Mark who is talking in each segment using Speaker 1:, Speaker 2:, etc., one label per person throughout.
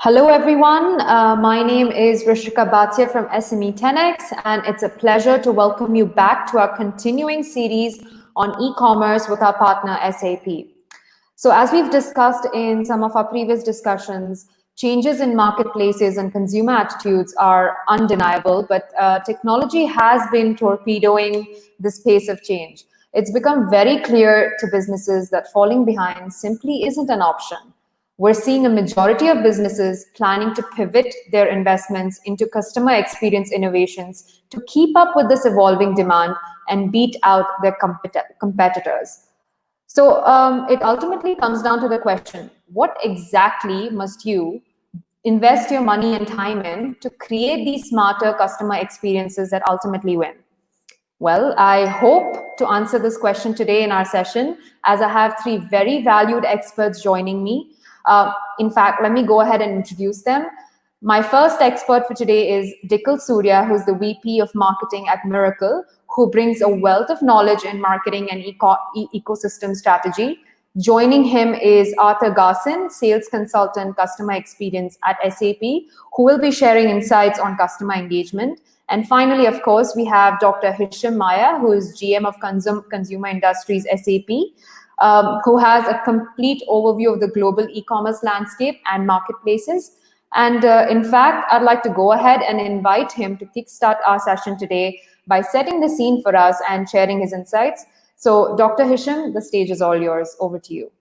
Speaker 1: Hello, everyone. My name is Rishika Bhatia from SME 10X, and it's a pleasure to welcome you back to our continuing series on e-commerce with our partner, SAP. So as we've discussed in some of our previous discussions, changes in marketplaces and consumer attitudes are undeniable, but technology has been torpedoing this pace of change. It's become very clear to businesses that falling behind simply isn't an option. We're seeing a majority of businesses planning to pivot their investments into customer experience innovations to keep up with this evolving demand and beat out their competitors. So it ultimately comes down to the question, what exactly must you invest your money and time in to create these smarter customer experiences that ultimately win? Well, I hope to answer this question today in our session, as I have three very valued experts joining me. In fact, let me go ahead and introduce them. My first expert for today is Dikil Surya, who's the VP of Marketing at Miracle, who brings a wealth of knowledge in marketing and ecosystem strategy. Joining him is Arthur Garson, Sales Consultant, Customer Experience at SAP, who will be sharing insights on customer engagement. And finally, of course, we have Dr. Hisham Maya, who is GM of Consumer Industries SAP, who has a complete overview of the global e-commerce landscape and marketplaces. And in fact, I'd like to go ahead and invite him to kickstart our session today by setting the scene for us and sharing his insights. So Dr. Hisham, the stage is all yours. Over to you.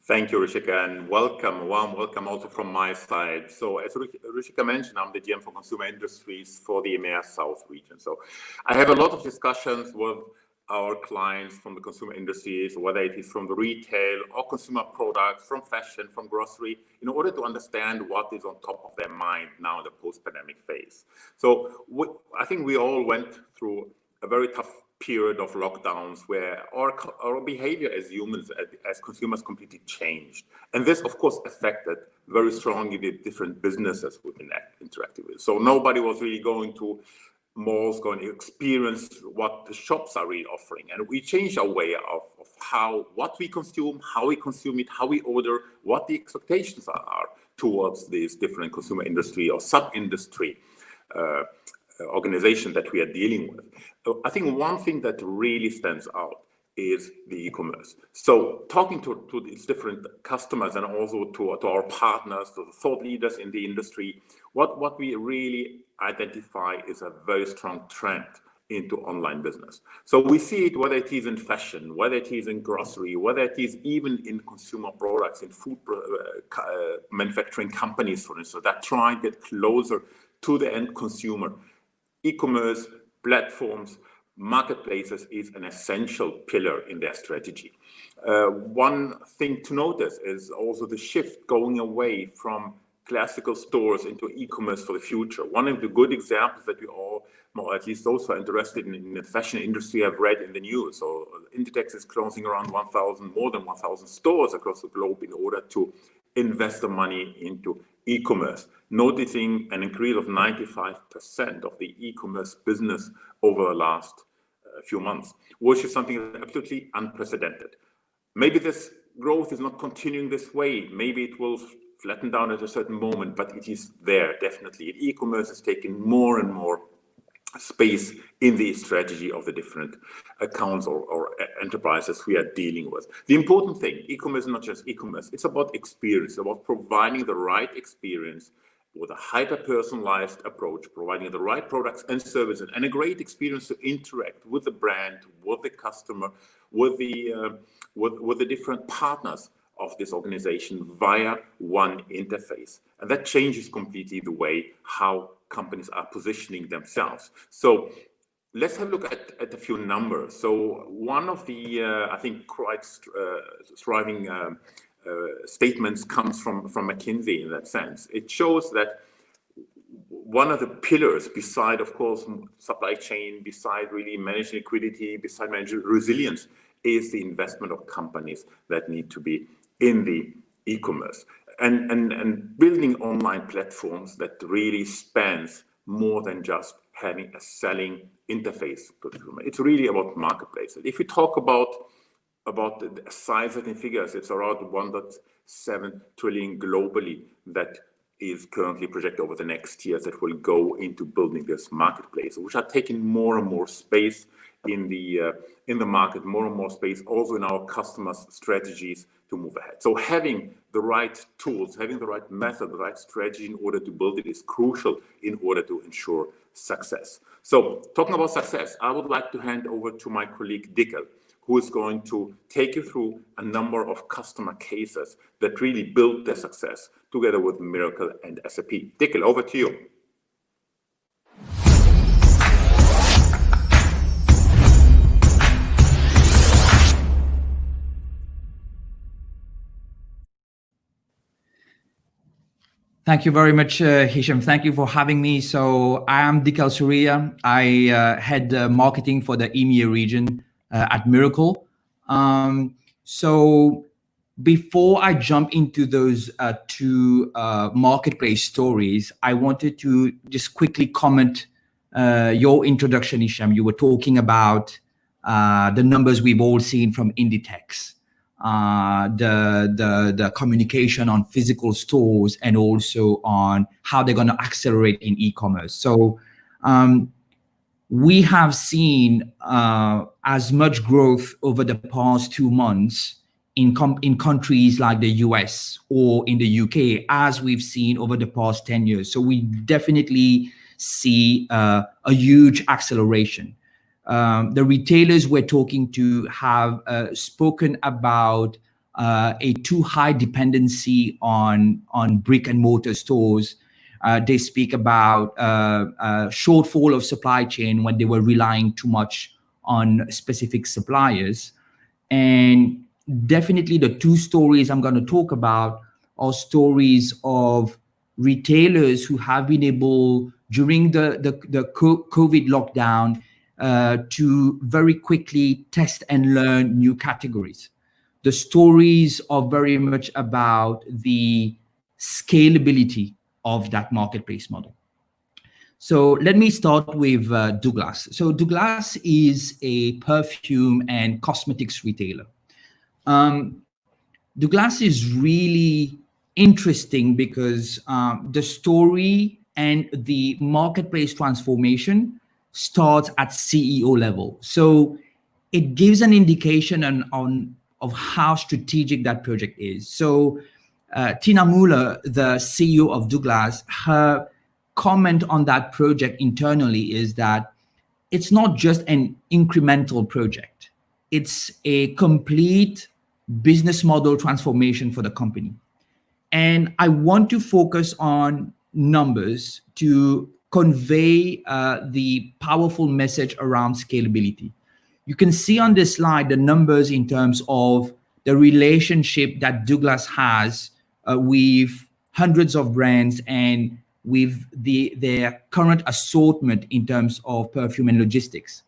Speaker 2: Thank you, Rishika, and welcome, a warm welcome also from my side. So as Rishika mentioned, I'm the GM for Consumer Industries for the EMEA South region. So I have a lot of discussions with our clients from the consumer industries, whether it is from the retail or consumer products, from fashion, from grocery, in order to understand what is on top of their mind now in the post-pandemic phase. So I think we all went through a very tough period of lockdowns where our behavior as humans, as consumers, completely changed. And this, of course, affected very strongly the different businesses we've been interacting with. So nobody was really going to malls, going to experience what the shops are really offering. And we changed our way of what we consume, how we consume it, how we order, what the expectations are towards this different consumer industry or sub-industry organization that we are dealing with. I think one thing that really stands out is the e-commerce. So talking to these different customers and also to our partners, to the thought leaders in the industry, what we really identify is a very strong trend into online business. So we see it, whether it is in fashion, whether it is in grocery, whether it is even in consumer products, in food manufacturing companies, for instance, that try and get closer to the end consumer. E-commerce platforms, marketplaces is an essential pillar in their strategy. One thing to notice is also the shift going away from classical stores into e-commerce for the future. One of the good examples that we all, or at least those who are interested in the fashion industry, have read in the news. So Inditex is closing around more than 1,000 stores across the globe in order to invest the money into e-commerce, noticing an increase of 95% of the e-commerce business over the last few months, which is something that's absolutely unprecedented. Maybe this growth is not continuing this way. Maybe it will flatten down at a certain moment, but it is there, definitely. E-commerce is taking more and more space in the strategy of the different accounts or enterprises we are dealing with. The important thing, e-commerce is not just e-commerce, it's about experience, about providing the right experience with a hyper-personalized approach, providing the right products and services, and a great experience to interact with the brand, with the customer, with the different partners of this organization via one interface. And that changes completely the way how companies are positioning themselves. So let's have a look at a few numbers. So one of the, I think, quite thriving statements comes from McKinsey in that sense. It shows that one of the pillars, beside, of course, supply chain, beside really managing liquidity, beside managing resilience, is the investment of companies that need to be in the e-commerce. and building online platforms that really spans more than just having a selling interface to the consumer. It's really about marketplaces. If we talk about the size and figures, it's around 1.7 trillion globally that is currently projected over the next years that will go into building this marketplace, which are taking more and more space in the market, more and more space also in our customers' strategies to move ahead. So having the right tools, having the right method, the right strategy in order to build it is crucial in order to ensure success. So talking about success, I would like to hand over to my colleague Dickel, who is going to take you through a number of customer cases that really built their success together with Miracle and SAP. Dickel, over to you.
Speaker 3: Thank you very much, Hisham. Thank you for having me. So I am Dickel Surya. I head marketing for the EMEA region at Miracle. So before I jump into those two marketplace stories, I wanted to just quickly comment your introduction, Hisham. You were talking about the numbers we've all seen from Inditex. The communication on physical stores and also on how they're going to accelerate in e-commerce. So we have seen as much growth over the past 2 months in countries like the US or in the UK as we've seen over the past 10 years. So we definitely see a huge acceleration. The retailers we're talking to have spoken about a too high dependency on brick and mortar stores. They speak about a shortfall of supply chain when they were relying too much on specific suppliers. And definitely the two stories I'm going to talk about are stories of retailers who have been able, during the COVID lockdown, to very quickly test and learn new categories. The stories are very much about the scalability of that marketplace model. So let me start with Douglas. So Douglas is a perfume and cosmetics retailer. Douglas is really interesting because the story and the marketplace transformation starts at CEO level. So it gives an indication of how strategic that project is. So Tina Muller, the CEO of Douglas, her comment on that project internally is that it's not just an incremental project. It's a complete business model transformation for the company. And I want to focus on numbers to convey the powerful message around scalability. You can see on this slide the numbers in terms of the relationship that Douglas has with hundreds of brands and with their current assortment in terms of perfume and logistics.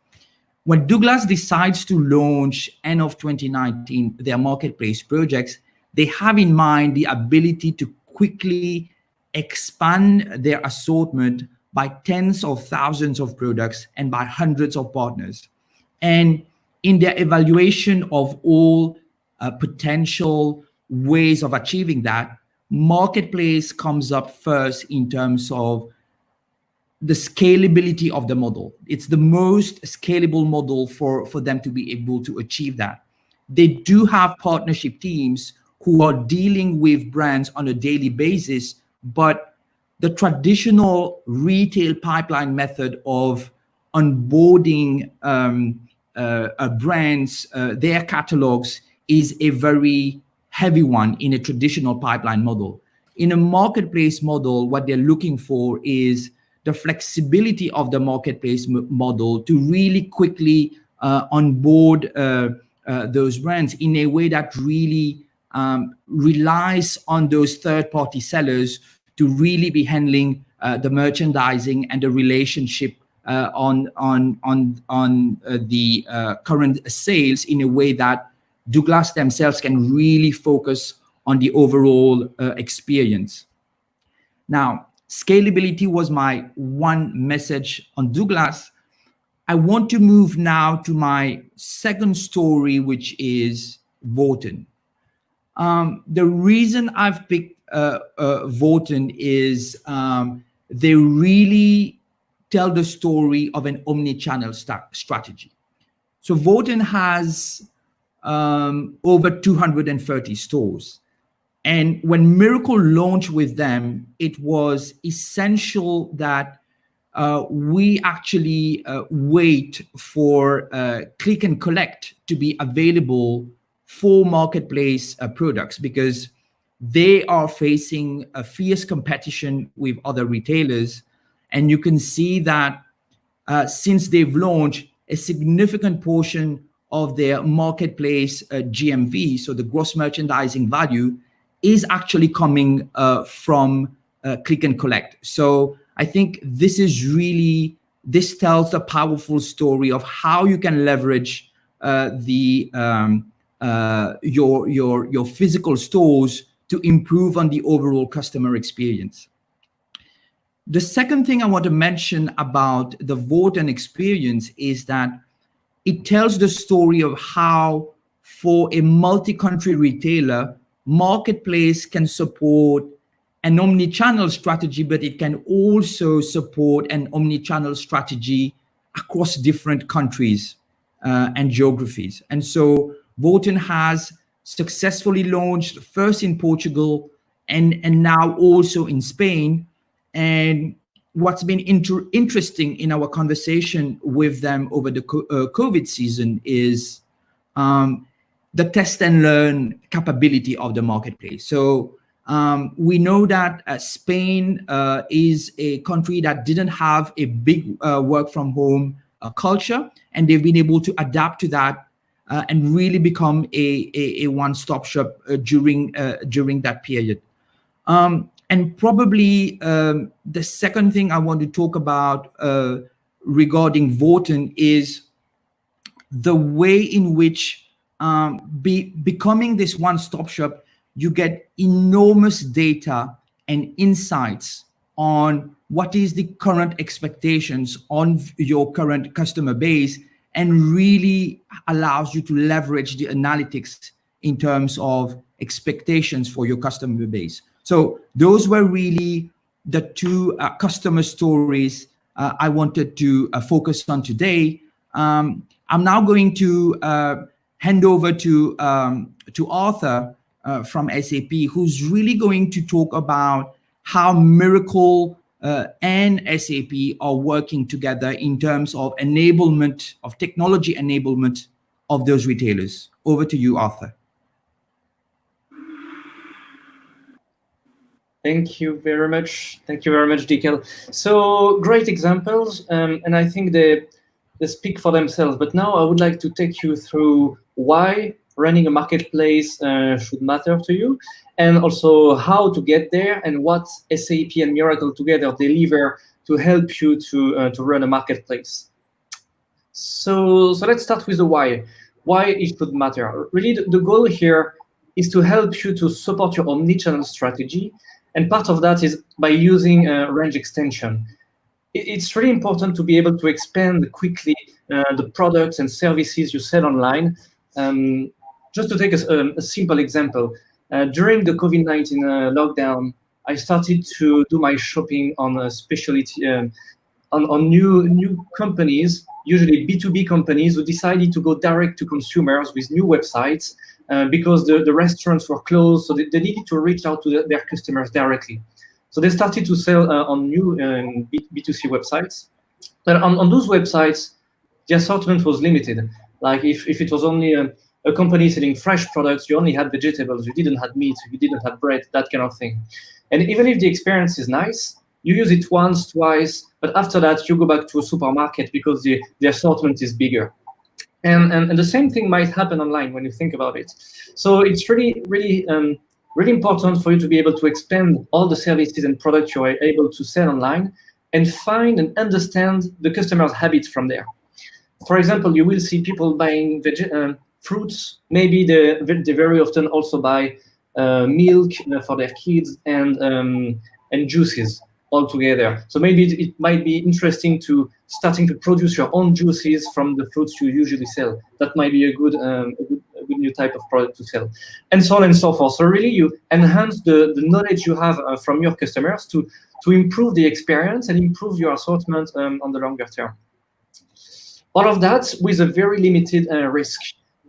Speaker 3: When Douglas decides to launch end of 2019 their marketplace projects, they have in mind the ability to quickly expand their assortment by tens of thousands of products and by hundreds of partners. And in their evaluation of all potential ways of achieving that, marketplace comes up first in terms of the scalability of the model. It's the most scalable model for them to be able to achieve that. They do have partnership teams who are dealing with brands on a daily basis, but the traditional retail pipeline method of onboarding brands, their catalogs, is a very heavy one in a traditional pipeline model. In a marketplace model, what they're looking for is the flexibility of the marketplace model to really quickly onboard those brands in a way that really relies on those third-party sellers to really be handling the merchandising and the relationship on the current sales in a way that Douglas themselves can really focus on the overall experience. Now, scalability was my one message on Douglas. I want to move now to my second story, which is Wharton. The reason I've picked Wharton is they really tell the story of an omni-channel strategy. So Wharton has over 230 stores. And when Miracle launched with them, it was essential that we actually wait for click and collect to be available for marketplace products, because they are facing a fierce competition with other retailers. And you can see that since they've launched, a significant portion of their marketplace GMV, so the gross merchandising value, is actually coming from click and collect. So I think this tells a powerful story of how you can leverage your physical stores to improve on the overall customer experience. The second thing I want to mention about the Wharton experience is that it tells the story of how, for a multi-country retailer, marketplace can support an omni-channel strategy, but it can also support an omni-channel strategy across different countries and geographies. And so Wharton has successfully launched first in Portugal and now also in Spain. And what's been interesting in our conversation with them over the COVID season is the test and learn capability of the marketplace. So we know that Spain is a country that didn't have a big work from home culture, and they've been able to adapt to that and really become a one-stop shop during that period. And probably the second thing I want to talk about regarding Wharton is the way in which becoming this one-stop shop, you get enormous data and insights on what is the current expectations on your current customer base, and really allows you to leverage the analytics in terms of expectations for your customer base. So those were really the two customer stories I wanted to focus on today. I'm now going to hand over to Arthur from SAP, who's really going to talk about how Miracle and SAP are working together in terms of enablement, of technology enablement of those retailers. Over to you, Arthur.
Speaker 4: Thank you very much. Thank you very much, Dikkel. So great examples, and I think they speak for themselves. But now I would like to take you through why running a marketplace should matter to you, and also how to get there and what SAP and Miracle together deliver to help you to run a marketplace. So let's start with the why. Why it should matter. Really, the goal here is to help you to support your omnichannel strategy. And part of that is by using range extension. It's really important to be able to expand quickly the products and services you sell online. Just to take a simple example, during the COVID-19 lockdown, I started to do my shopping on a specialty, on new companies, usually B2B companies, who decided to go direct to consumers with new websites because the restaurants were closed, so they needed to reach out to their customers directly. So they started to sell on new B2C websites. But on those websites, the assortment was limited. Like if it was only a company selling fresh products, you only had vegetables, you didn't have meat, you didn't have bread, that kind of thing. And even if the experience is nice, you use it once, twice, but after that, you go back to a supermarket because the assortment is bigger. And the same thing might happen online when you think about it. So it's really important for you to be able to expand all the services and products you are able to sell online and find and understand the customer's habits from there. For example, you will see people buying fruits. Maybe they very often also buy milk for their kids, and juices all together. So maybe it might be interesting to starting to produce your own juices from the fruits you usually sell. That might be a good new type of product to sell, and so on and so forth. So really, you enhance the knowledge you have from your customers to improve the experience and improve your assortment on the longer term. All of that with a very limited risk,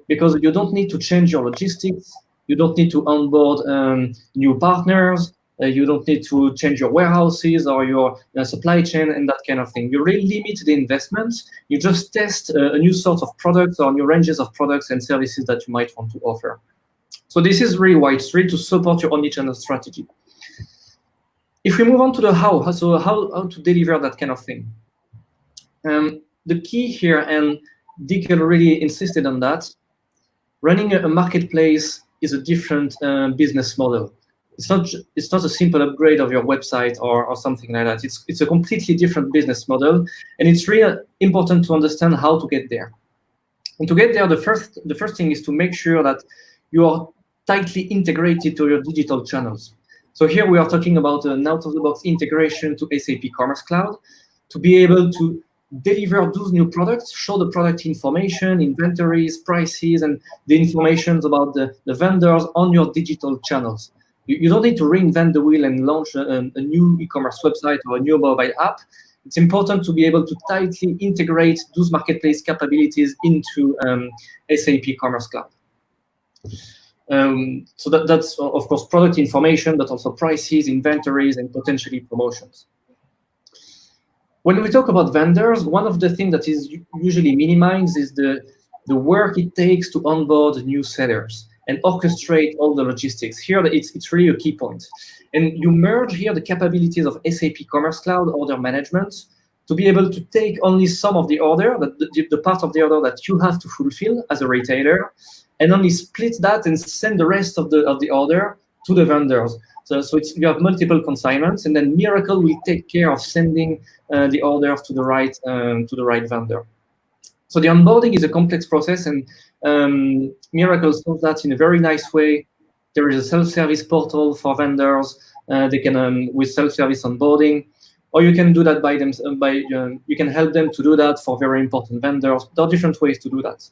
Speaker 4: because you don't need to change your logistics, you don't need to onboard new partners, you don't need to change your warehouses or your supply chain and that kind of thing. You really limit the investments. You just test a new sort of products or new ranges of products and services that you might want to offer. So this is really why it's really to support your omnichannel strategy. If we move on to the how, so how to deliver that kind of thing. The key here, and Dickel really insisted on that, running a marketplace is a different business model. It's not a simple upgrade of your website or something like that. It's a completely different business model, and it's really important to understand how to get there. And to get there, the first thing is to make sure that you are tightly integrated to your digital channels. So here we are talking about an out-of-the-box integration to SAP Commerce Cloud to be able to deliver those new products, show the product information, inventories, prices, and the information about the vendors on your digital channels. You don't need to reinvent the wheel and launch a new e-commerce website or a new mobile app. It's important to be able to tightly integrate those marketplace capabilities into SAP Commerce Cloud. So that's, of course, product information, but also prices, inventories, and potentially promotions. When we talk about vendors, one of the things that is usually minimized is the work it takes to onboard new sellers and orchestrate all the logistics. Here, it's really a key point. And you merge here the capabilities of SAP Commerce Cloud order management to be able to take only some of the order, the part of the order that you have to fulfill as a retailer, and only split that and send the rest of the order to the vendors. So you have multiple consignments, and then Miracle will take care of sending the orders to the right vendor. So the onboarding is a complex process, and Miracle solves that in a very nice way. There is a self-service portal for vendors. They can with self-service onboarding, or you can do that by them. You can help them to do that for very important vendors. There are different ways to do that.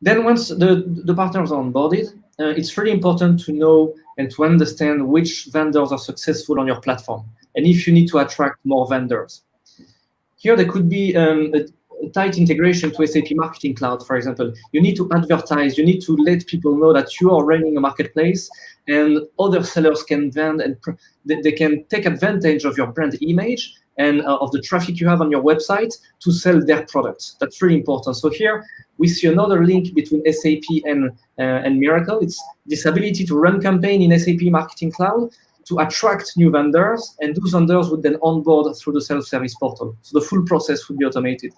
Speaker 4: Then once the partners are onboarded, it's really important to know and to understand which vendors are successful on your platform, and if you need to attract more vendors. Here there could be a tight integration to SAP Marketing Cloud, for example. You need to advertise, you need to let people know that you are running a marketplace, and other sellers can vend, and they can take advantage of your brand image and of the traffic you have on your website to sell their products. That's really important. So here we see another link between SAP and Miracle. It's this ability to run campaign in SAP Marketing Cloud to attract new vendors, and those vendors would then onboard through the self-service portal. So the full process would be automated.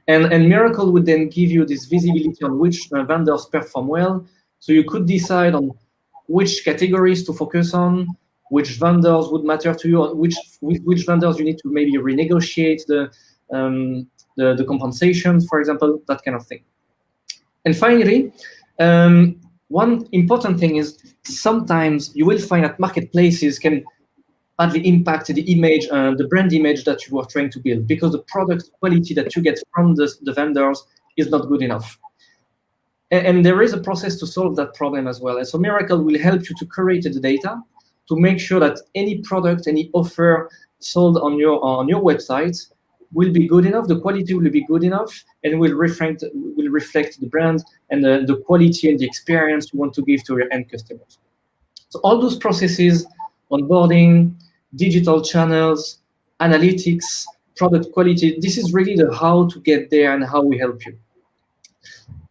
Speaker 4: And Miracle would then give you this visibility on which vendors perform well. So you could decide on which categories to focus on, which vendors would matter to you, or which vendors you need to maybe renegotiate the compensation, for example, that kind of thing. And finally, one important thing is sometimes you will find that marketplaces can badly impact the image, the brand image that you are trying to build, because the product quality that you get from the vendors is not good enough. And there is a process to solve that problem as well. And so Miracle will help you to curate the data to make sure that any product, any offer sold on your website will be good enough, the quality will be good enough, and will reflect the brand and the quality and the experience you want to give to your end customers. So all those processes, onboarding, digital channels, analytics, product quality, this is really the how to get there and how we help you.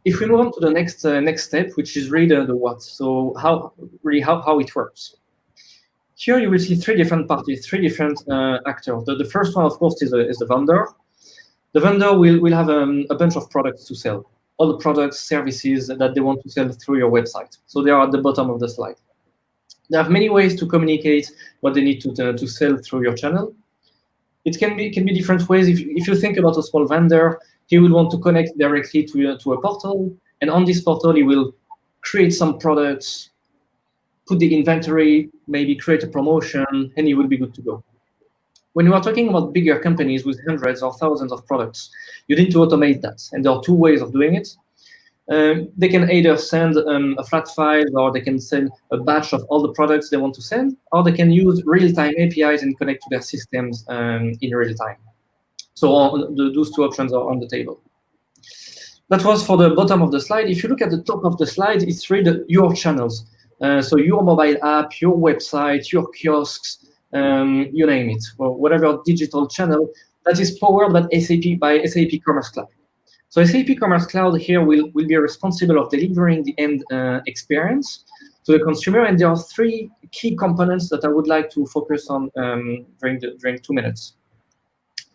Speaker 4: If we move on to the next step, which is really the what, so how it works. Here you will see three different parties, three different actors. The first one, of course, is the vendor. The vendor will have a bunch of products to sell, all the products, services that they want to sell through your website. So they are at the bottom of the slide. They have many ways to communicate what they need to sell through your channel. It can be different ways. If you think about a small vendor, he will want to connect directly to a portal, and on this portal he will create some products, put the inventory, maybe create a promotion, and you will be good to go. When you are talking about bigger companies with hundreds or thousands of products, you need to automate that. And there are two ways of doing it. They can either send a flat file, or they can send a batch of all the products they want to send, or they can use real-time APIs and connect to their systems in real time. So those two options are on the table. That was for the bottom of the slide. If you look at the top of the slide, it's really your channels. So your mobile app, your website, your kiosks, you name it, or whatever digital channel that is powered by SAP Commerce Cloud. So SAP Commerce Cloud here will be responsible of delivering the end experience to the consumer, and there are three key components that I would like to focus on during 2 minutes.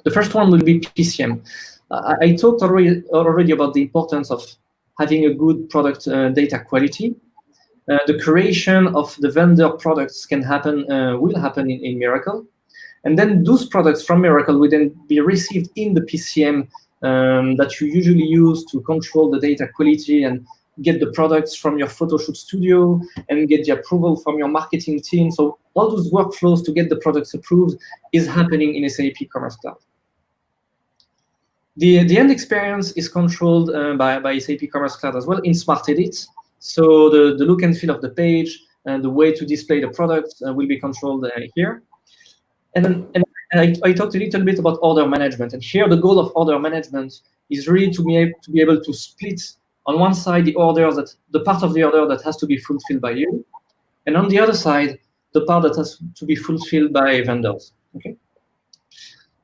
Speaker 4: The first one will be PCM. I talked already about the importance of having a good product data quality. The creation of the vendor products will happen in Miracle. And then those products from Miracle will then be received in the PCM that you usually use to control the data quality and get the products from your photoshoot studio and get the approval from your marketing team. So all those workflows to get the products approved is happening in SAP Commerce Cloud. The end experience is controlled by SAP Commerce Cloud as well in Smart Edit. So the look and feel of the page and the way to display the products will be controlled here. And I talked a little bit about order management. And here the goal of order management is really to be able to split on one side the part of the order that has to be fulfilled by you, and on the other side the part that has to be fulfilled by vendors. Okay.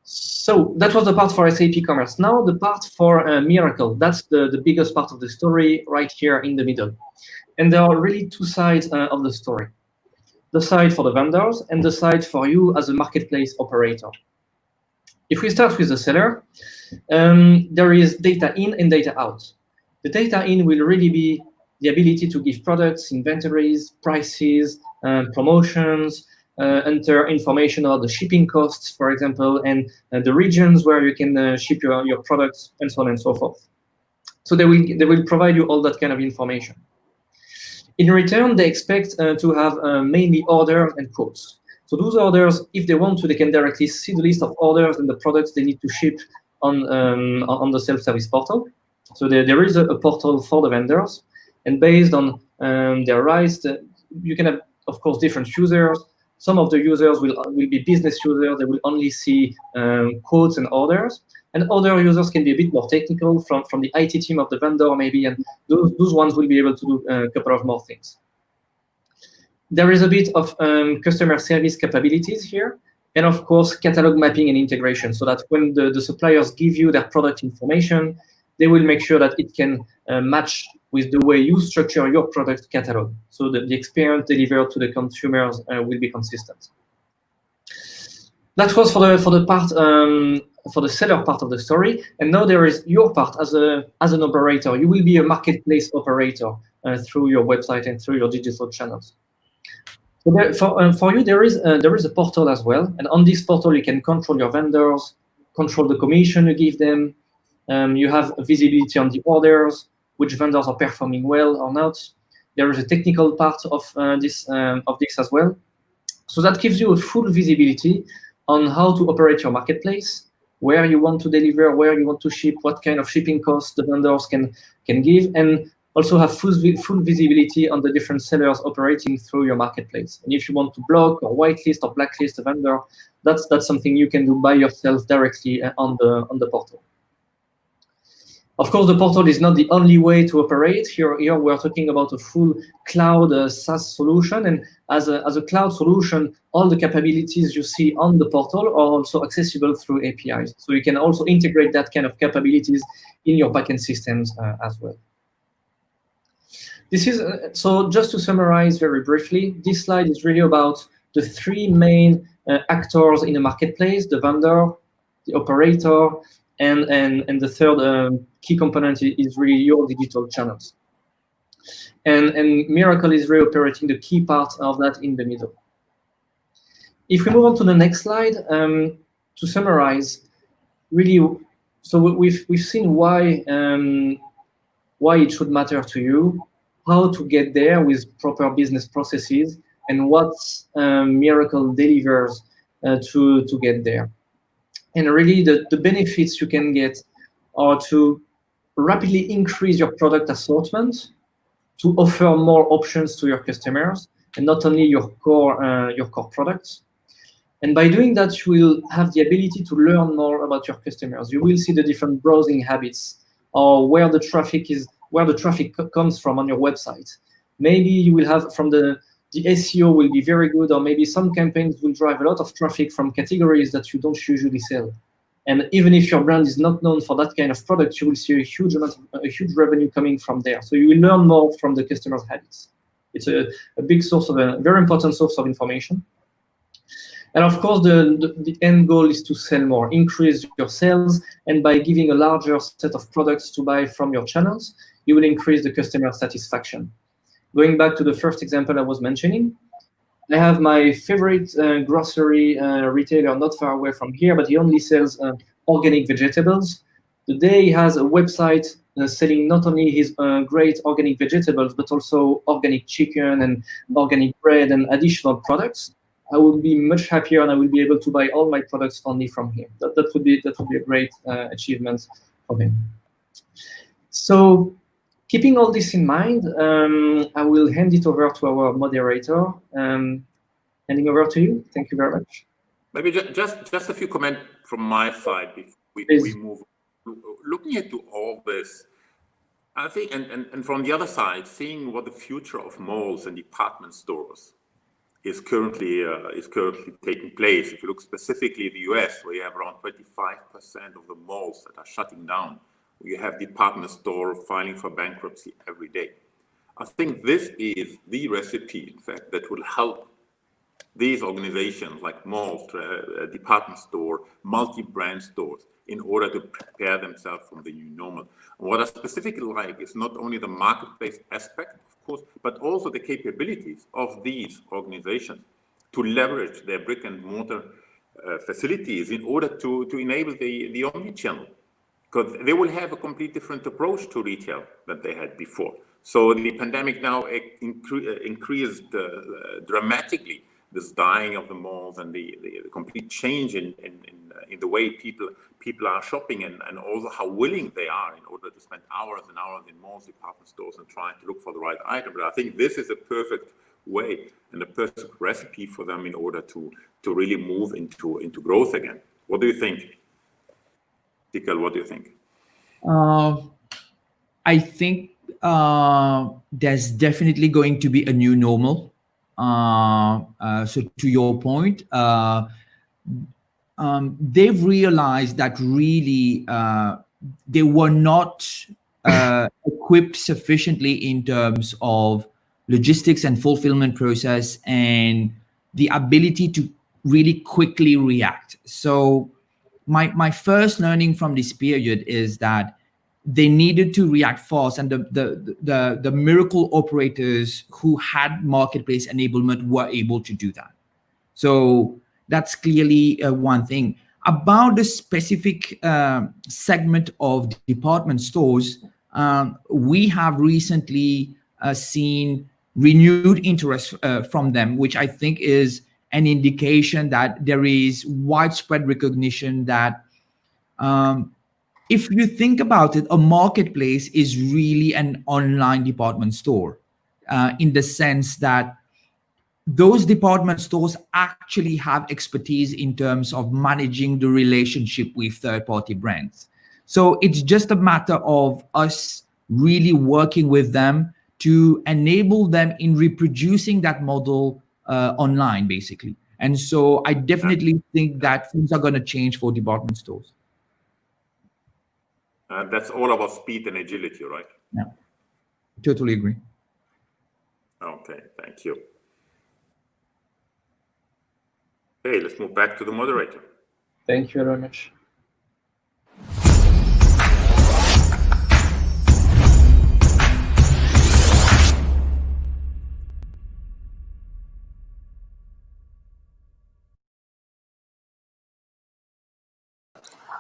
Speaker 4: So that was the part for SAP Commerce. Now the part for Miracle, that's the biggest part of the story right here in the middle. And there are really two sides of the story. The side for the vendors and the side for you as a marketplace operator. If we start with the seller, there is data in and data out. The data in will really be the ability to give products, inventories, prices, promotions, enter information about the shipping costs, for example, and the regions where you can ship your products, and so on and so forth. So they will provide you all that kind of information. In return, they expect to have mainly orders and quotes. So those orders, if they want to, they can directly see the list of orders and the products they need to ship on the self-service portal. So there is a portal for the vendors, and based on their rights, you can have, of course, different users. Some of the users will be business users. They will only see quotes and orders. And other users can be a bit more technical from the IT team of the vendor, maybe, and those ones will be able to do a couple of more things. There is a bit of customer service capabilities here, and of course, catalog mapping and integration, so that when the suppliers give you their product information, they will make sure that it can match with the way you structure your product catalog, so that the experience delivered to the consumers will be consistent. That was for the part for the seller part of the story, and now there is your part as an operator. You will be a marketplace operator through your website and through your digital channels. So for you, there is a portal as well, and on this portal you can control your vendors, control the commission you give them. You have visibility on the orders, which vendors are performing well or not. There is a technical part of this as well. So that gives you a full visibility on how to operate your marketplace, where you want to deliver, where you want to ship, what kind of shipping costs the vendors can give, and also have full visibility on the different sellers operating through your marketplace. And if you want to block or whitelist or blacklist a vendor, that's something you can do by yourself directly on the portal. Of course, the portal is not the only way to operate. Here we're talking about a full cloud SaaS solution, and as a cloud solution, all the capabilities you see on the portal are also accessible through APIs. So you can also integrate that kind of capabilities in your backend systems as well. This is so just to summarize very briefly, this slide is really about the three main actors in the marketplace: the vendor, the operator, and the third key component is really your digital channels. And Miracle is really operating the key part of that in the middle. If we move on to the next slide, to summarize, really, so we've seen why it should matter to you. how to get there with proper business processes, and what Miracle delivers to get there. And really, the benefits you can get are to rapidly increase your product assortment, to offer more options to your customers, and not only your core products. And by doing that, you will have the ability to learn more about your customers. You will see the different browsing habits, or where the traffic comes from on your website. Maybe you will have from the SEO will be very good, or maybe some campaigns will drive a lot of traffic from categories that you don't usually sell. And even if your brand is not known for that kind of product, you will see a huge revenue coming from there. So you will learn more from the customer's habits. It's a very important source of information. And of course, the end goal is to sell more, increase your sales, and by giving a larger set of products to buy from your channels, you will increase the customer satisfaction. Going back to the first example I was mentioning, I have my favorite grocery retailer not far away from here, but he only sells organic vegetables. Today he has a website selling not only his great organic vegetables, but also organic chicken and organic bread and additional products. I will be much happier, and I will be able to buy all my products only from him. That would be a great achievement for him. So, keeping all this in mind, I will hand it over to our moderator. Handing over to you. Thank you very much.
Speaker 2: Maybe just a few comments from my side before we move. Looking into all this, I think, and from the other side, seeing what the future of malls and department stores is currently taking place. If you look specifically at the US, where you have around 25% of the malls that are shutting down, where you have department store filing for bankruptcy every day. I think this is the recipe, in fact, that will help these organizations like malls, department store, multi-brand stores, in order to prepare themselves for the new normal. And what I specifically like is not only the marketplace aspect, of course, but also the capabilities of these organizations to leverage their brick and mortar facilities in order to enable the omni-channel, because they will have a complete different approach to retail than they had before. So the pandemic now increased dramatically this dying of the malls and the complete change in the way people are shopping, and also how willing they are in order to spend hours and hours in malls, department stores, and trying to look for the right item. But I think this is a perfect way and a perfect recipe for them in order to really move into growth again. What do you think, Tikal? What do you think?
Speaker 3: I think there's definitely going to be a new normal. So to your point, they've realized that really they were not equipped sufficiently in terms of logistics and fulfillment process and the ability to really quickly react. So my first learning from this period is that they needed to react fast, and the miracle operators who had marketplace enablement were able to do that. So that's clearly one thing. About the specific segment of department stores, we have recently seen renewed interest from them, which I think is an indication that there is widespread recognition that if you think about it, a marketplace is really an online department store in the sense that those department stores actually have expertise in terms of managing the relationship with third-party brands. So it's just a matter of us really working with them to enable them in reproducing that model online, basically. And so I definitely think that things are going to change for department stores.
Speaker 2: That's all about speed and agility, right?
Speaker 3: Yeah, totally agree.
Speaker 2: Okay, thank you. Okay, let's move back to the moderator.
Speaker 4: Thank you very much.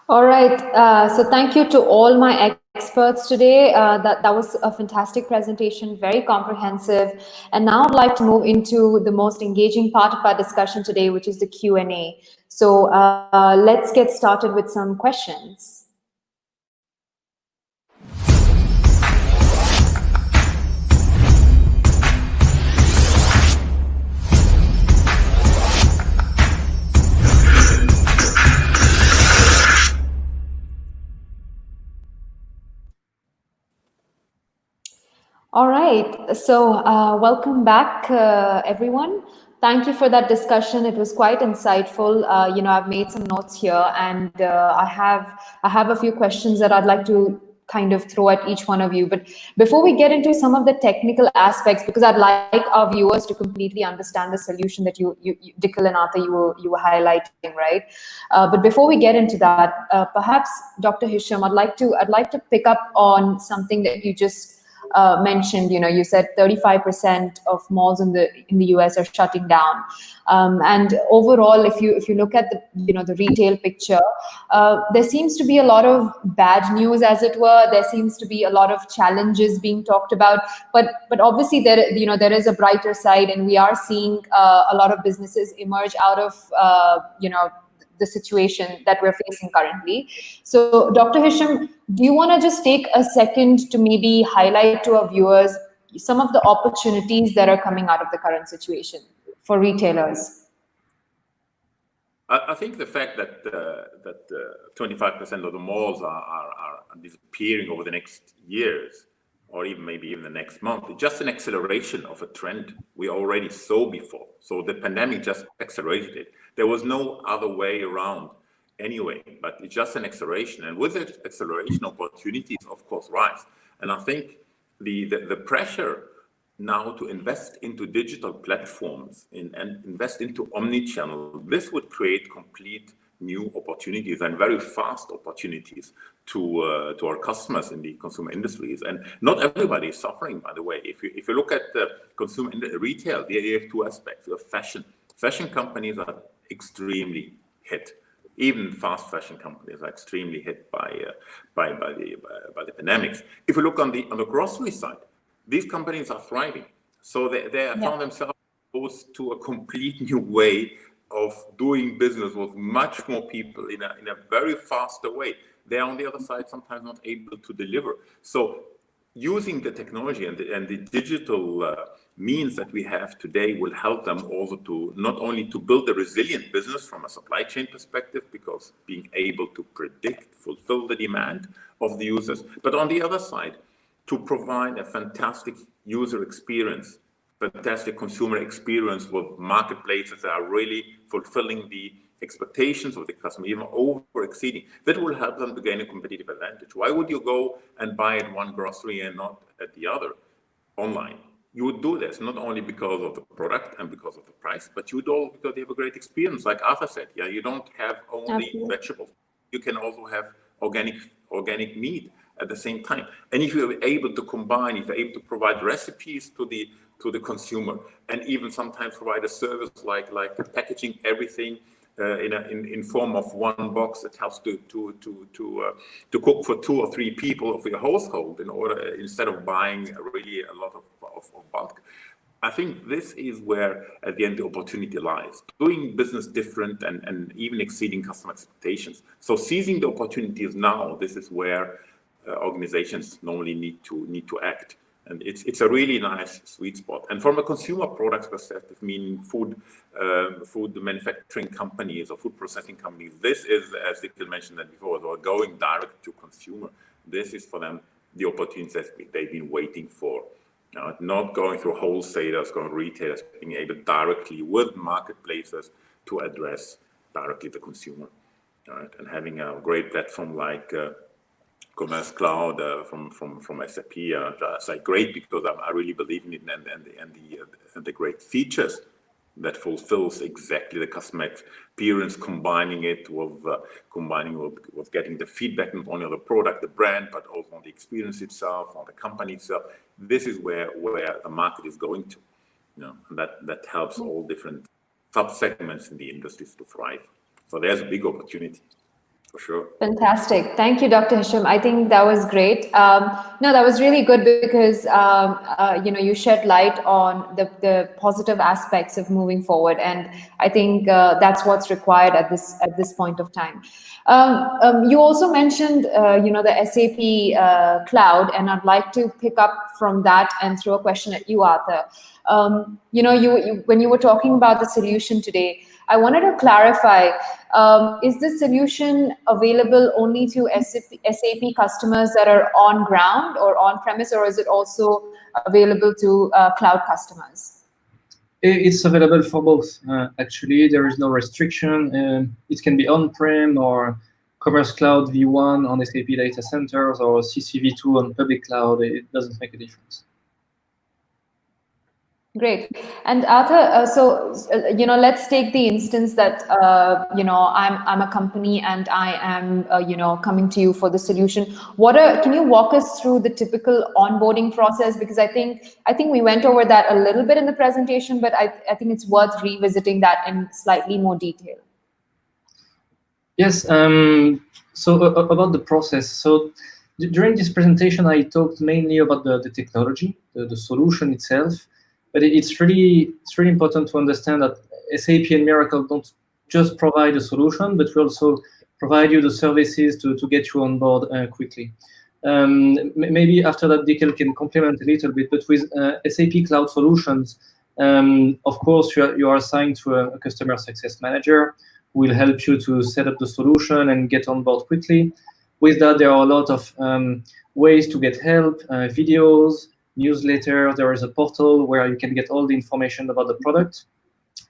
Speaker 1: All right, so thank you to all my experts today. That was a fantastic presentation, very comprehensive. And now I'd like to move into the most engaging part of our discussion today, which is the Q&A. So let's get started with some questions. All right, so welcome back, everyone. Thank you for that discussion. It was quite insightful. I've made some notes here, and I have a few questions that I'd like to kind of throw at each one of you. But before we get into some of the technical aspects, because I'd like our viewers to completely understand the solution that you Dikil and Arthur, you were highlighting, right? But before we get into that, perhaps Dr. Hisham, I'd like to pick up on something that you just mentioned. You said 35% of malls in the US are shutting down, and overall, if you look at the retail picture, there seems to be a lot of bad news, as it were. There seems to be a lot of challenges being talked about, but obviously there is a brighter side, and we are seeing a lot of businesses emerge out of the situation that we're facing currently. So, Dr. Hisham, do you want to just take a second to maybe highlight to our viewers some of the opportunities that are coming out of the current situation for retailers?
Speaker 2: I think the fact that 25% of the malls are disappearing over the next years, or maybe even the next month, it's just an acceleration of a trend we already saw before. So the pandemic just accelerated it. There was no other way around anyway, but it's just an acceleration. And with that acceleration, opportunities, of course, rise. And I think the pressure now to invest into digital platforms and invest into omni-channel, this would create complete new opportunities and very fast opportunities to our customers in the consumer industries. And not everybody is suffering, by the way. If you look at the consumer retail, you have two aspects. You have fashion. Fashion companies are extremely hit. Even fast fashion companies are extremely hit by the pandemics. If you look on the grocery side, these companies are thriving. So they have found themselves exposed to a complete new way of doing business with much more people in a very faster way. They're on the other side sometimes not able to deliver. So using the technology and the digital means that we have today will help them also to not only to build a resilient business from a supply chain perspective, because being able to predict, fulfill the demand of the users, but on the other side, to provide a fantastic user experience, fantastic consumer experience with marketplaces that are really fulfilling the expectations of the customer, even over exceeding. That will help them to gain a competitive advantage. Why would you go and buy at one grocery and not at the other online? You would do this not only because of the product and because of the price, but you would all because they have a great experience. Like Arthur said, yeah, you don't have only vegetables. You can also have organic meat at the same time. And if you're able to combine, if you're able to provide recipes to the consumer, and even sometimes provide a service like packaging everything in form of one box that helps to cook for 2 or 3 people of your household instead of buying really a lot of bulk. I think this is where at the end the opportunity lies, doing business different and even exceeding customer expectations. So seizing the opportunities now, this is where organizations normally need to act. And it's a really nice sweet spot. And from a consumer products perspective, meaning food manufacturing companies or food processing companies, this is, as Dikil mentioned that before, they're going direct to consumer. This is for them the opportunities that they've been waiting for. Not going through wholesalers, going retailers, being able directly with marketplaces to address directly the consumer. Right? And having a great platform like Commerce Cloud from SAP, it's like great because I really believe in it and the great features that fulfills exactly the customer experience, combining with getting the feedback not only on the product, the brand, but also on the experience itself, on the company itself. This is where the market is going to, and that helps all different sub-segments in the industries to thrive. So there's a big opportunity. For sure.
Speaker 1: Fantastic. Thank you, Dr. Hisham. I think that was great. No, that was really good because you shed light on the positive aspects of moving forward, and I think that's what's required at this point of time. You also mentioned the SAP cloud, and I'd like to pick up from that and throw a question at you, Arthur. You when you were talking about the solution today, I wanted to clarify, is this solution available only to SAP customers that are on ground or on premise, or is it also available to cloud customers?
Speaker 4: It's available for both. Actually, there is no restriction. It can be on-prem or Commerce Cloud V1 on SAP data centers or CCV2 on public cloud. It doesn't make a difference.
Speaker 1: Great. And Arthur, let's take the instance that I'm a company and I am coming to you for the solution. Can you walk us through the typical onboarding process? Because I think we went over that a little bit in the presentation, but I think it's worth revisiting that in slightly more detail.
Speaker 4: Yes. So about the process. So during this presentation, I talked mainly about the technology, the solution itself. But it's really important to understand that SAP and Miracle don't just provide a solution, but we also provide you the services to get you on board quickly. Maybe after that, Dikkel can complement a little bit, but with SAP Cloud Solutions, of course, you are assigned to a customer success manager who will help you to set up the solution and get on board quickly. With that, there are a lot of ways to get help, videos, newsletter. There is a portal where you can get all the information about the product,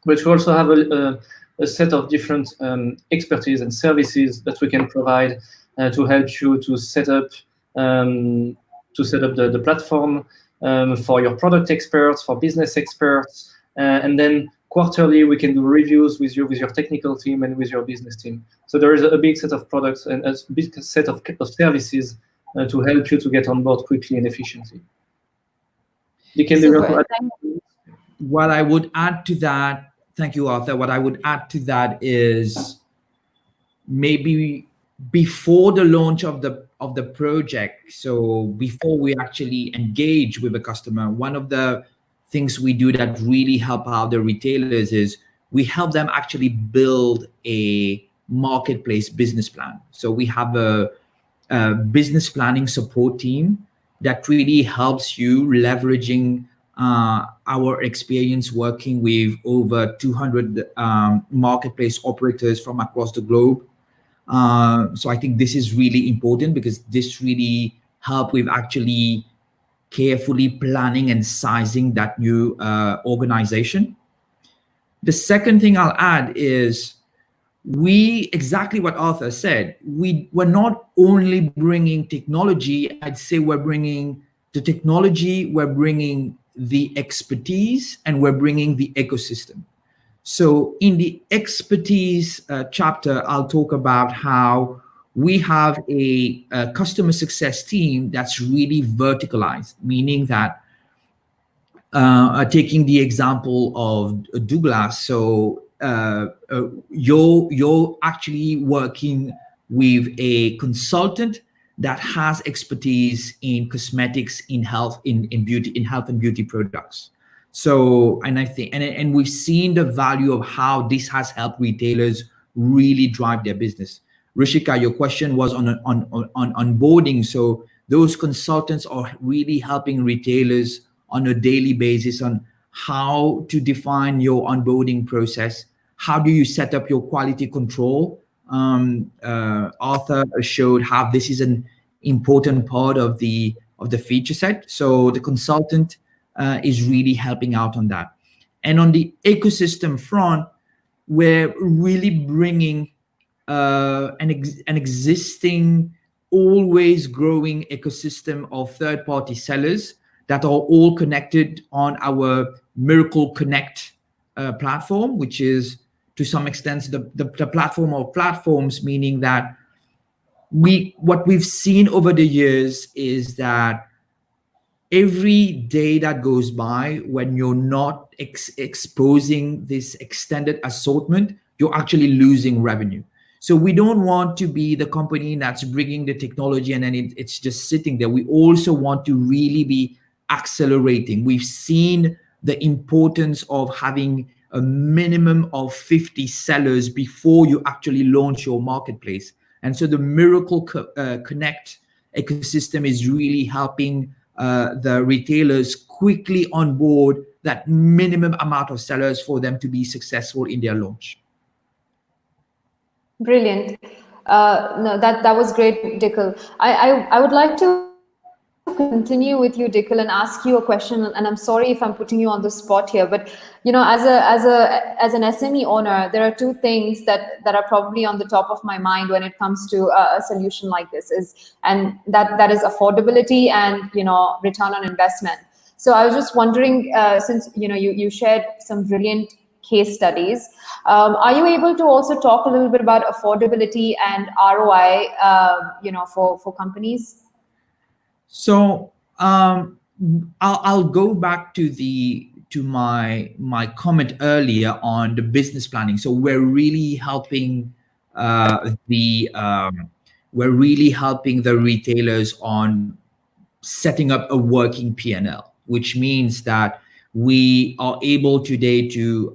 Speaker 4: but we also have a set of different expertise and services that we can provide to help you to set up the platform for your product experts, for business experts, and then quarterly we can do reviews with your technical team and with your business team. So there is a big set of products and a big set of services to help you to get on board quickly and efficiently.
Speaker 3: What I would add to that, thank you, Arthur. What I would add to that is maybe before the launch of the project, so before we actually engage with a customer, one of the things we do that really help out the retailers is we help them actually build a marketplace business plan. So we have a business planning support team that really helps you leveraging our experience working with over 200 marketplace operators from across the globe. So I think this is really important because this really helps with actually carefully planning and sizing that new organization. The second thing I'll add is exactly what Arthur said, we're not only bringing technology, I'd say we're bringing the technology, we're bringing the expertise, and we're bringing the ecosystem. So in the expertise chapter, I'll talk about how we have a customer success team that's really verticalized, meaning that taking the example of Douglas, so you're actually working with a consultant that has expertise in cosmetics, in health, in beauty, in health and beauty products. So, and I think, and we've seen the value of how this has helped retailers really drive their business. Rishika, your question was on onboarding. So those consultants are really helping retailers on a daily basis on how to define your onboarding process. How do you set up your quality control? Arthur showed how this is an important part of the feature set. So the consultant is really helping out on that. And on the ecosystem front, we're really bringing an existing, always growing ecosystem of third-party sellers that are all connected on our Miracle Connect platform, which is to some extent the platform of platforms, meaning that what we've seen over the years is that every day that goes by when you're not exposing this extended assortment, you're actually losing revenue. So we don't want to be the company that's bringing the technology and then it's just sitting there. We also want to really be accelerating. We've seen the importance of having a minimum of 50 sellers before you actually launch your marketplace. And so the Miracle Connect ecosystem is really helping the retailers quickly onboard that minimum amount of sellers for them to be successful in their launch.
Speaker 1: Brilliant. No, that was great, Dikkel. I would like to continue with you, Dikkel, and ask you a question. And I'm sorry if I'm putting you on the spot here, but as an SME owner, there are two things that are probably on the top of my mind when it comes to a solution like this, and that is affordability and return on investment. So I was just wondering, since you shared some brilliant case studies, are you able to also talk a little bit about affordability and ROI, for companies?
Speaker 3: So I'll go back to my comment earlier on the business planning. So we're really helping the retailers on setting up a working P&L, which means that we are able today to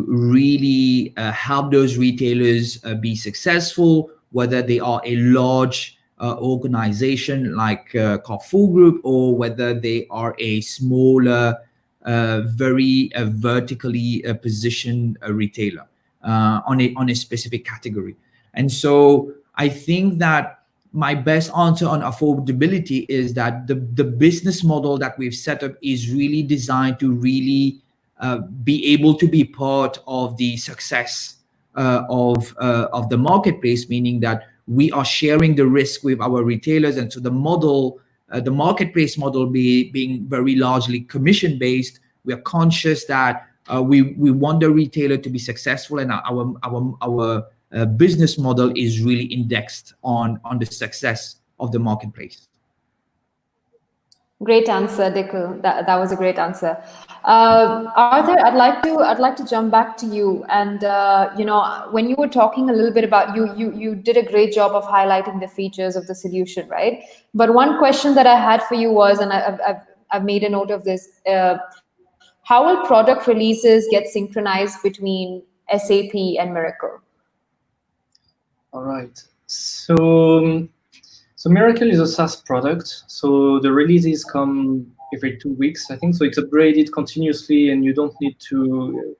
Speaker 3: really help those retailers be successful, whether they are a large organization like Carrefour Group, or whether they are a smaller, very vertically positioned retailer on a specific category. And so I think that my best answer on affordability is that the business model that we've set up is really designed to really be able to be part of the success of the marketplace, meaning that we are sharing the risk with our retailers. And so the model, the marketplace model being very largely commission based, we are conscious that we want the retailer to be successful, and our business model is really indexed on the success of the marketplace.
Speaker 1: Great answer, Dikkel. That was a great answer. Arthur, I'd like to jump back to you. And when you were talking a little bit about you did a great job of highlighting the features of the solution, right? But one question that I had for you was, and I've made a note of this, how will product releases get synchronized between SAP and Miracle?
Speaker 4: All right. So Miracle is a SaaS product. So the releases come every 2 weeks, I think. So it's upgraded continuously, and you don't need to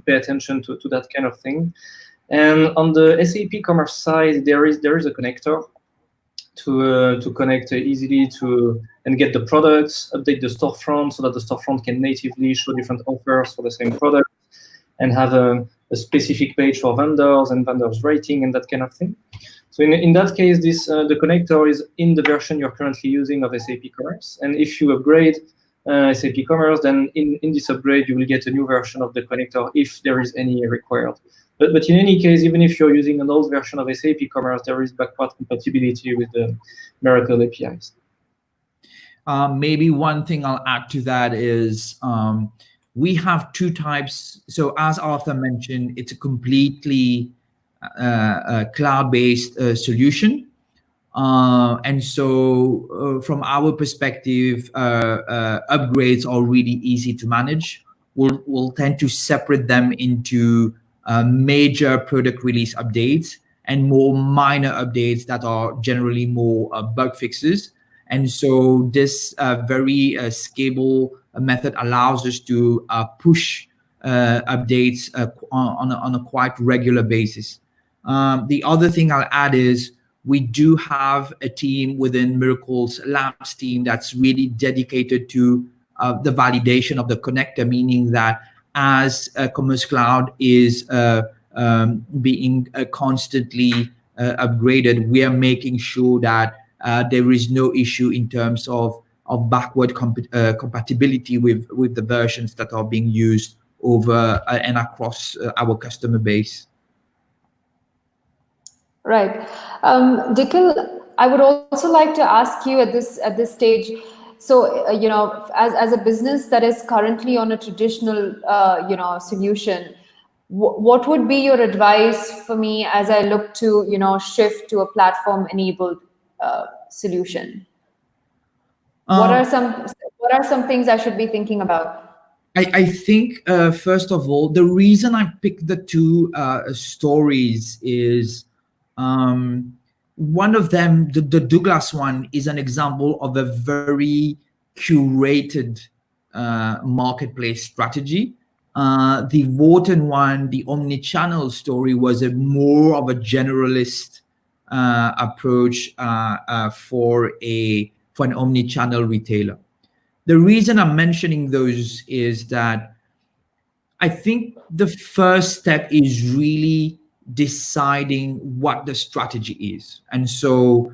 Speaker 4: pay attention to that kind of thing. And on the SAP Commerce side, there is a connector to connect easily to and get the products, update the storefront so that the storefront can natively show different offers for the same product, and have a specific page for vendors and vendors rating and that kind of thing. So in that case, this the connector is in the version you're currently using of SAP Commerce. And if you upgrade SAP Commerce, then in this upgrade, you will get a new version of the connector if there is any required. But in any case, even if you're using an old version of SAP Commerce, there is backward compatibility with the Miracle APIs.
Speaker 3: Maybe one thing I'll add to that is we have two types. So as Arthur mentioned, it's a completely cloud-based solution. And so from our perspective, upgrades are really easy to manage. We'll tend to separate them into major product release updates and more minor updates that are generally more bug fixes. And so this very scalable method allows us to push updates on a quite regular basis. The other thing I'll add is we do have a team within Miracle's Labs team that's really dedicated to the validation of the connector, meaning that as Commerce Cloud is being constantly upgraded, we are making sure that there is no issue in terms of backward compatibility with the versions that are being used over and across our customer base.
Speaker 1: Right. Dikkel, I would also like to ask you at this stage, so, as a business that is currently on a traditional, solution, what would be your advice for me as I look to, shift to a platform-enabled solution? What are some things I should be thinking about?
Speaker 3: I think, first of all, the reason I picked the two stories is one of them, the Douglas one, is an example of a very curated marketplace strategy. The Wharton one, the omni-channel story, was a more of a generalist approach for an omni-channel retailer. The reason I'm mentioning those is that I think the first step is really deciding what the strategy is. And so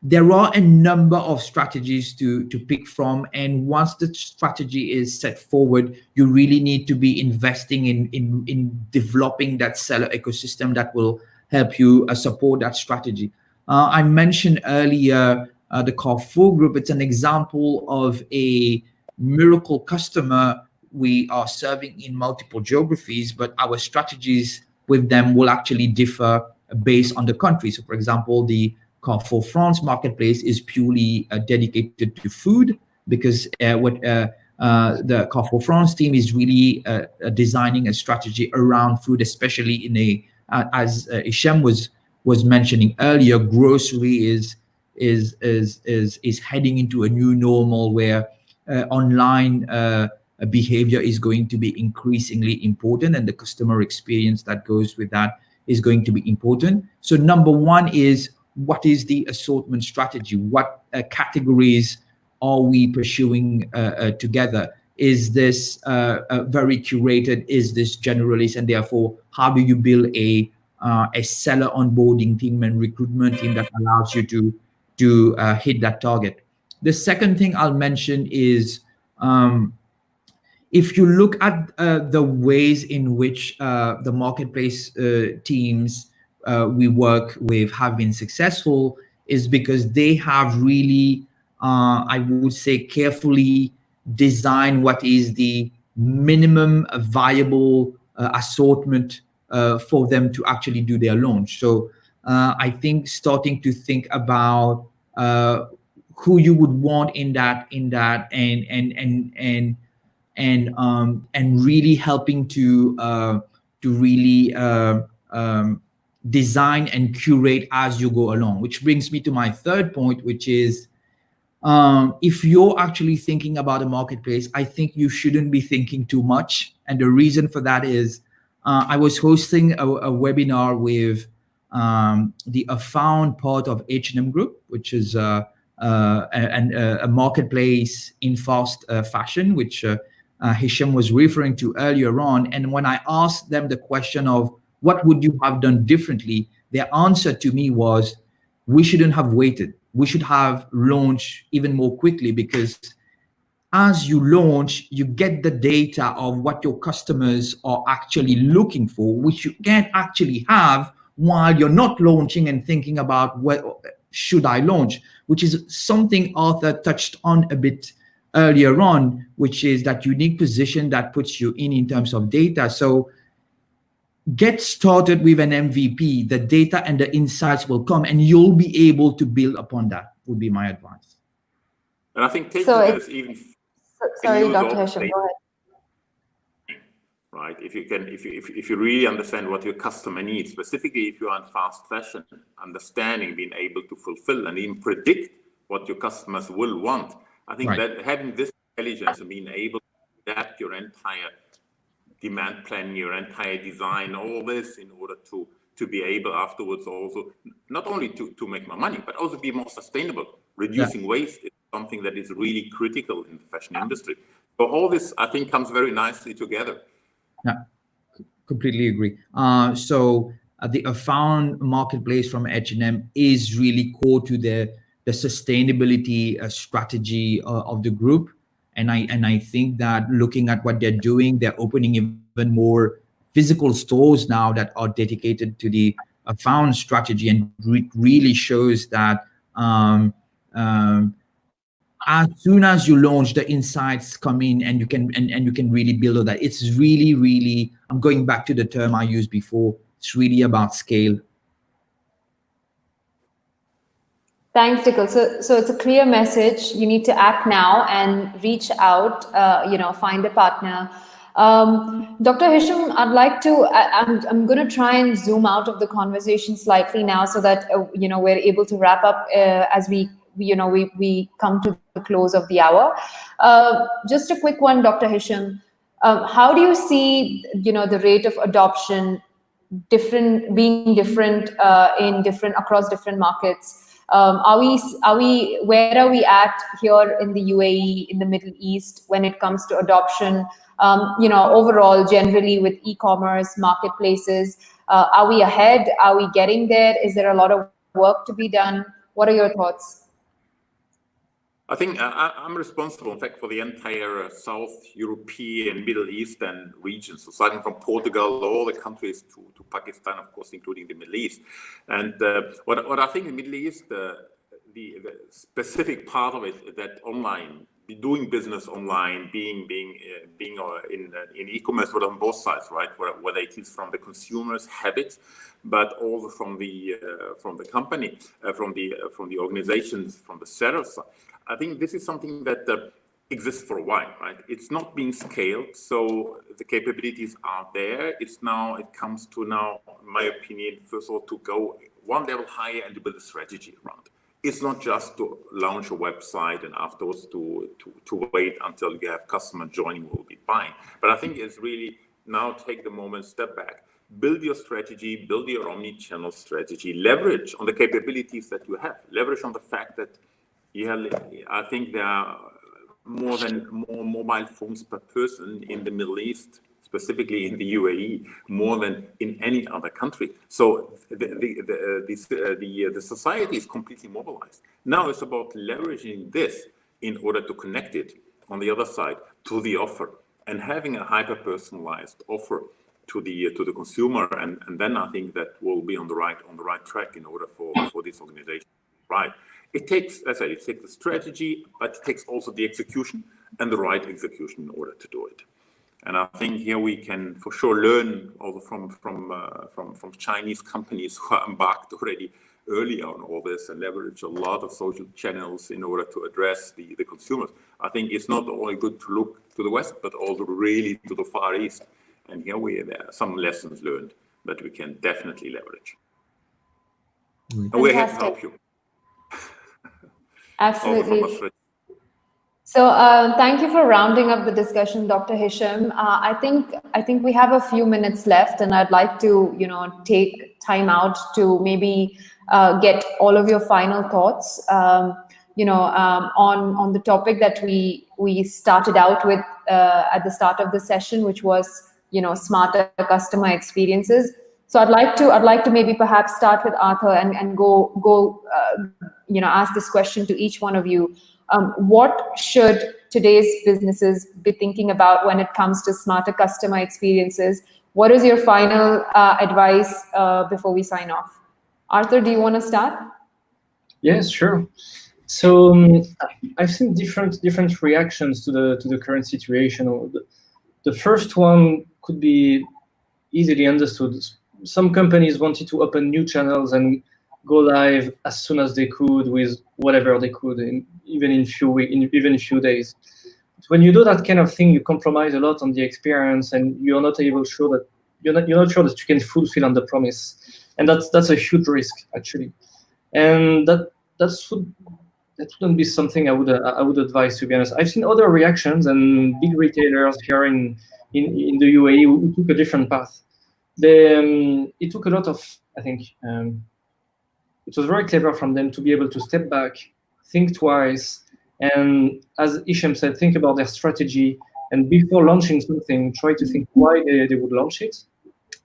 Speaker 3: there are a number of strategies to pick from. And once the strategy is set forward, you really need to be investing in developing that seller ecosystem that will help you support that strategy. I mentioned earlier the Carrefour group. It's an example of a miracle customer. We are serving in multiple geographies, but our strategies with them will actually differ based on the country. So, for example, the Carrefour France marketplace is purely dedicated to food, because the Carrefour France team is really designing a strategy around food, especially in as Hichem was mentioning earlier, grocery is heading into a new normal where online behavior is going to be increasingly important, and the customer experience that goes with that is going to be important. So number one is, what is the assortment strategy? What categories are we pursuing together? Is this very curated? Is this generalist? And therefore, how do you build a seller onboarding team and recruitment team that allows you to hit that target? The second thing I'll mention is, if you look at the ways in which the marketplace teams we work with have been successful, is because they have really, I would say, carefully designed what is the minimum viable assortment for them to actually do their launch. So I think starting to think about who you would want in that, and really helping to really design and curate as you go along. Which brings me to my third point, which is, if you're actually thinking about a marketplace, I think you shouldn't be thinking too much. And the reason for that is, I was hosting a webinar with the Afound part of H&M Group, which is a marketplace in fast fashion, which Hichem was referring to earlier on. And when I asked them the question of what would you have done differently, their answer to me was, we shouldn't have waited. We should have launched even more quickly, because as you launch, you get the data of what your customers are actually looking for, which you can't actually have while you're not launching and thinking about what should I launch, which is something Arthur touched on a bit earlier on, which is that unique position that puts you in terms of data. So get started with an MVP. The data and the insights will come, and you'll be able to build upon that, would be my advice.
Speaker 2: And I think taking this even...
Speaker 1: Sorry, Dr. Hichem, go ahead.
Speaker 2: Right, if you really understand what your customer needs, specifically if you are in fast fashion, understanding, being able to fulfill and even predict what your customers will want. I think that having this intelligence and being able to adapt your entire demand plan, your entire design, all this in order to be able afterwards also not only to make more money, but also be more sustainable. Reducing waste is something that is really critical in the fashion industry. So all this, I think, comes very nicely together.
Speaker 3: Yeah, completely agree. So the Afound marketplace from H&M is really core to the sustainability strategy of the group. And I think that looking at what they're doing, they're opening even more physical stores now that are dedicated to the Afound strategy, and really shows that as soon as you launch, the insights come in, and you can you can really build on that. It's really, I'm going back to the term I used before. It's really about scale.
Speaker 1: Thanks, Dikkel. So it's a clear message. You need to act now and reach out, find a partner. Dr. Hisham, I'd like to, I'm going to try and zoom out of the conversation slightly now so that, we're able to wrap up as we come to the close of the hour. Just a quick one, Dr. Hisham. How do you see, the rate of adoption being different across different markets? Where are we at here in the UAE, in the Middle East, when it comes to adoption? Overall, generally with e-commerce marketplaces, are we ahead? Are we getting there? Is there a lot of work to be done? What are your thoughts?
Speaker 2: I think I'm responsible, in fact, for the entire South European, Middle Eastern region. So starting from Portugal, all the countries to Pakistan, of course, including the Middle East. And what I think in the Middle East, the specific part of it, that online, doing business online, being in e-commerce, but on both sides, right? Whether it is from the consumer's habits, but also from the company, from the organizations, from the sellers side. I think this is something that exists for a while, right? It's not being scaled, so the capabilities are there. It comes to now, in my opinion, first of all, to go one level higher and to build a strategy around. It's not just to launch a website and afterwards to wait until you have customer joining who will be buying. But I think it's really now take the moment, step back, build your strategy, build your omni-channel strategy, leverage on the capabilities that you have, leverage on the fact that I think there are more mobile phones per person in the Middle East, specifically in the UAE, more than in any other country. So the society is completely mobilized. Now it's about leveraging this in order to connect it on the other side to the offer and having a hyper-personalized offer to the consumer, and then I think that we'll be on the right track in order for this organization. Right. It takes, as I said, it takes the strategy, but it takes also the execution and the right execution in order to do it. And I think here we can for sure learn also from Chinese companies who are embarked already early on all this and leverage a lot of social channels in order to address the consumers. I think it's not only good to look to the West, but also really to the Far East. And here there are some lessons learned that we can definitely leverage. And we're here to help you.
Speaker 1: Absolutely. So thank you for rounding up the discussion, Dr. Hisham. I think we have a few minutes left, and I'd like to take time out to maybe get all of your final thoughts on the topic that we started out with at the start of the session, which was smarter customer experiences. So I'd like to maybe perhaps start with Arthur and go ask this question to each one of you. What should today's businesses be thinking about when it comes to smarter customer experiences? What is your final advice before we sign off? Arthur, do you want to start?
Speaker 4: Yes, sure. So I've seen different reactions to the current situation. The first one could be easily understood. Some companies wanted to open new channels and go live as soon as they could with whatever they could, even in a few days. When you do that kind of thing, you compromise a lot on the experience, and you're not sure that you can fulfill on the promise, and that's a huge risk actually. And that wouldn't be something I would advise, to be honest. I've seen other reactions and big retailers here in the UAE who took a different path. It took a lot of, I think, it was very clever from them to be able to step back, think twice, and as Hisham said, think about their strategy, and before launching something, try to think why they would launch it,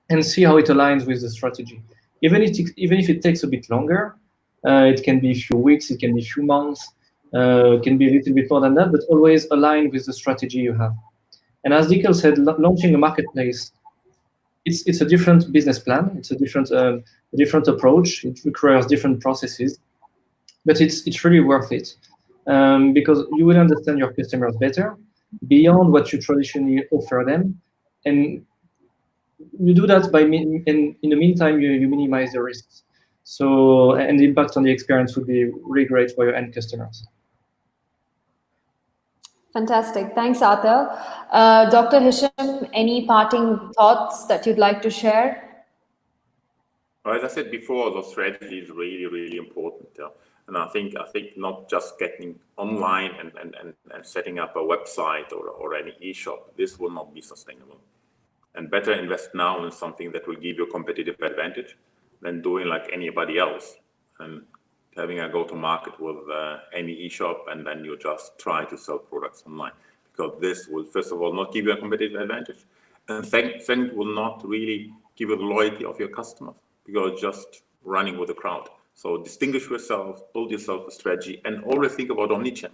Speaker 4: and see how it aligns with the strategy. Even if it takes a bit longer, it can be a few weeks, it can be a few months, it can be a little bit more than that, but always align with the strategy you have. And as Dikkel said, launching a marketplace, it's a different business plan. It's a different approach. It requires different processes, but it's really worth it. because you will understand your customers better beyond what you traditionally offer them. And you do that by, in the meantime, you minimize the risks. So, and the impact on the experience would be really great for your end customers.
Speaker 1: Fantastic. Thanks, Arthur. Dr. Hisham, any parting thoughts that you'd like to share?
Speaker 2: As I said before, the strategy is really, really important. And I think not just getting online and setting up a website or any e-shop, this will not be sustainable. And better invest now in something that will give you a competitive advantage than doing like anybody else and having a go-to-market with any e-shop, and then you just try to sell products online, because this will, first of all, not give you a competitive advantage, and second, will not really give you the loyalty of your customers, because you're just running with the crowd. So distinguish yourself, build yourself a strategy, and always think about omnichannel.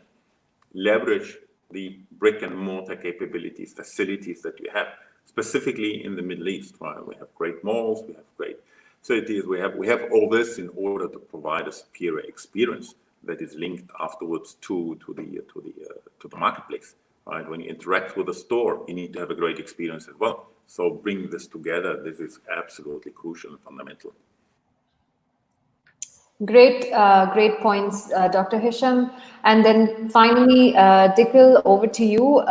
Speaker 2: Leverage the brick and mortar capabilities, facilities that you have, specifically in the Middle East, right? We have great malls, we have great facilities, we have all this in order to provide a superior experience that is linked afterwards to the marketplace, right? When you interact with a store, you need to have a great experience as well. So bring this together. This is absolutely crucial and fundamental.
Speaker 1: Great, great points, Dr. Hisham. And then finally, Dikil, over to you.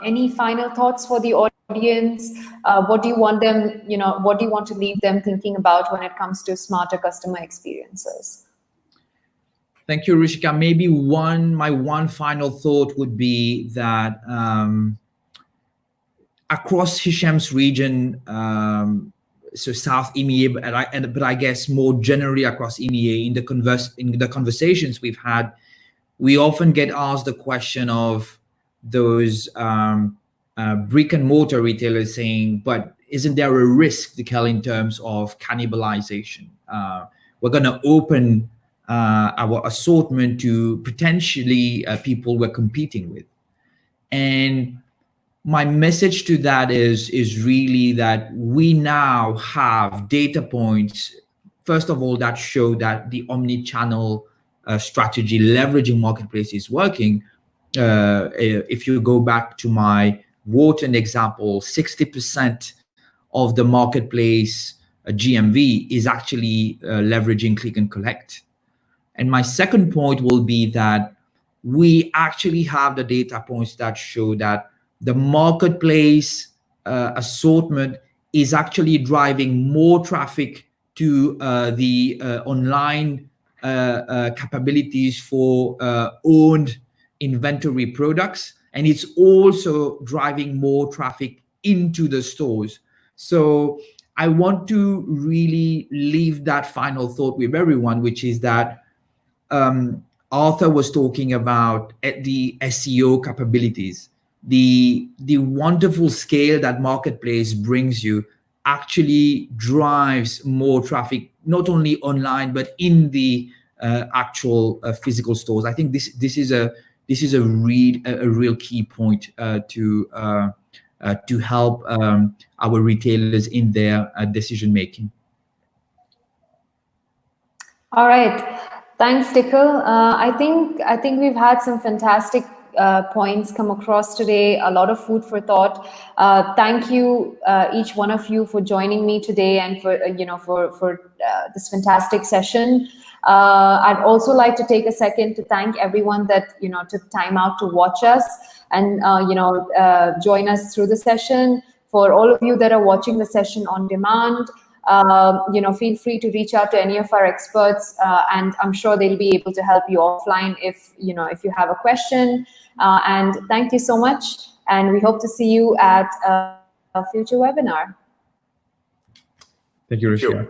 Speaker 1: Any final thoughts for the audience? What do you want them, what do you want to leave them thinking about when it comes to smarter customer experiences?
Speaker 3: Thank you, Rishika. Maybe my one final thought would be that across Hisham's region, so South EMEA, but I guess more generally across EMEA, in the conversations we've had, we often get asked the question of those brick and mortar retailers saying, but isn't there a risk, Dikil, in terms of cannibalization? We're going to open our assortment to potentially people we're competing with. And my message to that is really that we now have data points, first of all, that show that the omni-channel strategy, leveraging marketplace, is working. If you go back to my Wharton example, 60% of the marketplace GMV is actually leveraging click and collect. And my second point will be that we actually have the data points that show that the marketplace assortment is actually driving more traffic to the online capabilities for owned inventory products, and it's also driving more traffic into the stores. So I want to really leave that final thought with everyone, which is that Arthur was talking about the SEO capabilities. The wonderful scale that marketplace brings you actually drives more traffic, not only online but in the actual physical stores. I think this is a real key point to help our retailers in their decision making.
Speaker 1: All right, thanks, Dikil. I think we've had some fantastic points come across today, a lot of food for thought. Thank you, each one of you, for joining me today and for this fantastic session. I'd also like to take a second to thank everyone that took time out to watch us and join us through the session. For all of you that are watching the session on demand, feel free to reach out to any of our experts, and I'm sure they'll be able to help you offline if you have a question. And thank you so much, and we hope to see you at a future webinar.
Speaker 3: Thank you, Rishika.